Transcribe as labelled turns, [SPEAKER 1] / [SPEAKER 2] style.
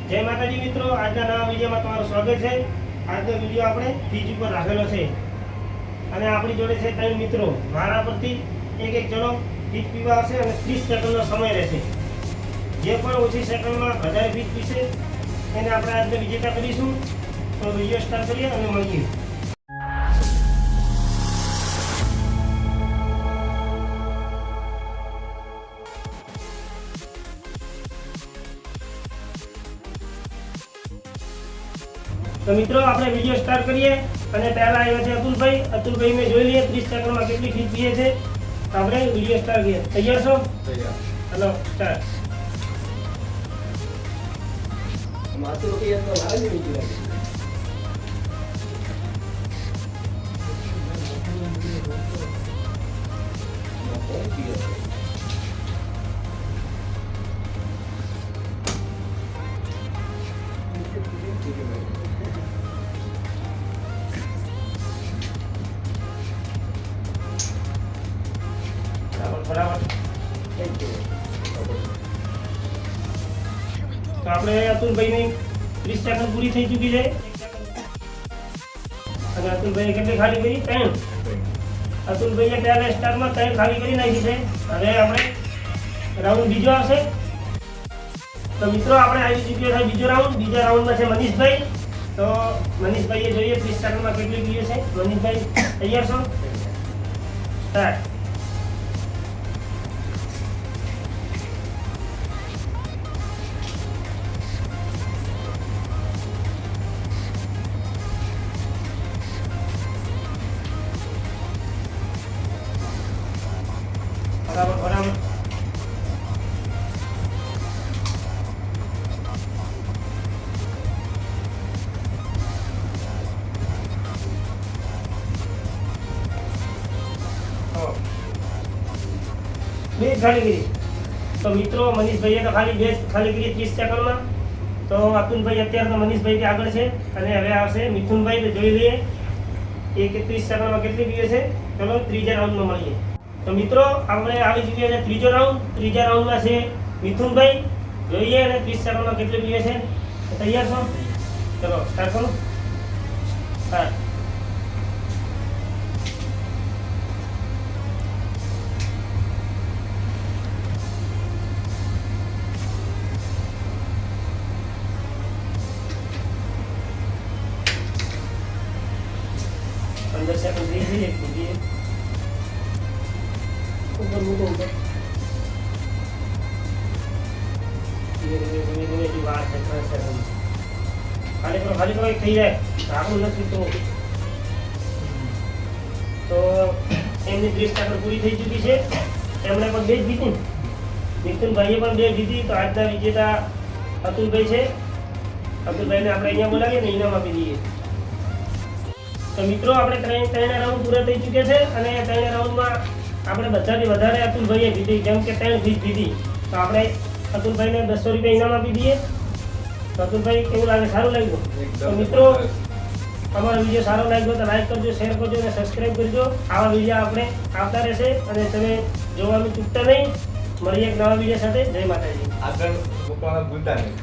[SPEAKER 1] જય માતાજી મિત્રો, આજના નવા વિડીયોમાં તમારું સ્વાગત છે। આજનો વિડીયો આપણે ફ્રીજ ઉપર રાખેલો છે અને આપણી જોડે છે ત્રણ મિત્રો। મારા પરથી એક જણો ફ્રીજ પીવા આવશે અને 30 સેકન્ડનો સમય રહેશે। જે પણ ઓછી સેકન્ડમાં વધારે ફ્રીજ પીશે એને આપણે આજને વિજેતા કરીશું। તો વિડીયો સ્ટાર્ટ કરીએ અને મળીએ। तो मित्रों આપણે વિડિયો સ્ટાર્ટ કરીએ અને પહેલા આવ્યા છે અતુલભાઈ ને જોઈ લઈએ 30 સેકન્ડમાં કેટલી ફીટ પીએ છે। તો આપણે વિડિયો સ્ટાર્ટ કરીએ। તૈયાર છો? તૈયાર। ચલો સ્ટાર્ટ।
[SPEAKER 2] માથું રોકી તો લાગે બીજી લાગે
[SPEAKER 1] બરાબર। તો આપણે અતુલભાઈની 30 સેકન્ડ પૂરી થઈ ચૂકી છે અને અતુલભાઈએ કેટલી ખાલી કરી? 3। અતુલભાઈએ પહેલા સ્ટાર્ટમાં 3 ખાલી કરી નાખી છે। હવે આપણે રાઉન્ડ બીજો આવશે। તો મિત્રો આપણે આવી ચૂક્યો છે બીજો રાઉન્ડ। બીજા રાઉન્ડમાં છે મનીષભાઈ। તો મનીષભાઈએ જોઈએ 30 સેકન્ડમાં કેટલી પીએ છે। મનીષભાઈ તૈયાર છો? સ્ટાર્ટ। બરાબર। બે ખાલી કરી। તો મિત્રો મનીષભાઈએ તો ખાલી કરી 30 સેકન્ડમાં। તો અતુલભાઈ અત્યારે તો મનીષભાઈથી આગળ છે અને હવે આવશે મિથુનભાઈ। તો જોઈ લઈએ એ 30 સેકન્ડમાં કેટલી પીવે છે। ચલો ત્રીજા રાઉન્ડમાં મળીએ। તો મિત્રો આપણે આવી ચૂક્યા છે ત્રીજો રાઉન્ડ। ત્રીજા રાઉન્ડમાં છે મિથુનભાઈ। જોઈએ અને 30 સેકન્ડમાં કેટલી પીવે છે। તૈયાર છો? ચલો સ્ટાર્ટ કરો। સ્ટાર્ટ। सेकंड दीजिए दीजिए ऊपर ऊपर धीरे की बात है। 3 सेकंड खाली करो एक થઈ જાય આગળ નથી તો એમની 30 સેકન્ડ પૂરી થઈ ચૂકી છે। એમણે પણ 2 જીતી। મિથુનભાઈએ પણ 2 જીતી। તો આજના વિજેતા અતુલભાઈ છે। અતુલભાઈને આપણે અહીંયા બોલાવીએ ને ઇનામ આપી દઈએ। તો મિત્રો આપણે ત્રણ રાઉન્ડ પૂરા થઈ ચૂક્યા છે અને ત્રણ રાઉન્ડમાં આપણે બધાથી વધારે અતુલભાઈએ જીતી। જેમ કે 3 ફીટ જીતી। તો આપણે અતુલભાઈને 200 રૂપિયા ઇનામ આપી દઈએ। તો અતુલભાઈ કેવું લાગે? સારું લાગ્યું? તો મિત્રો અમારો વિડીયો સારો લાગ્યો તો લાઈક કરજો, શેર કરજો અને સબસ્ક્રાઈબ કરજો। આવા વિડીયો આપણે આવતા રહેશે અને તમે જોવાનું ચૂકતા નહીં। મળીએ એક નવા વિડીયો સાથે। જય માતાજી।
[SPEAKER 2] આગળ મૂકવાનું ભૂલતા નહીં।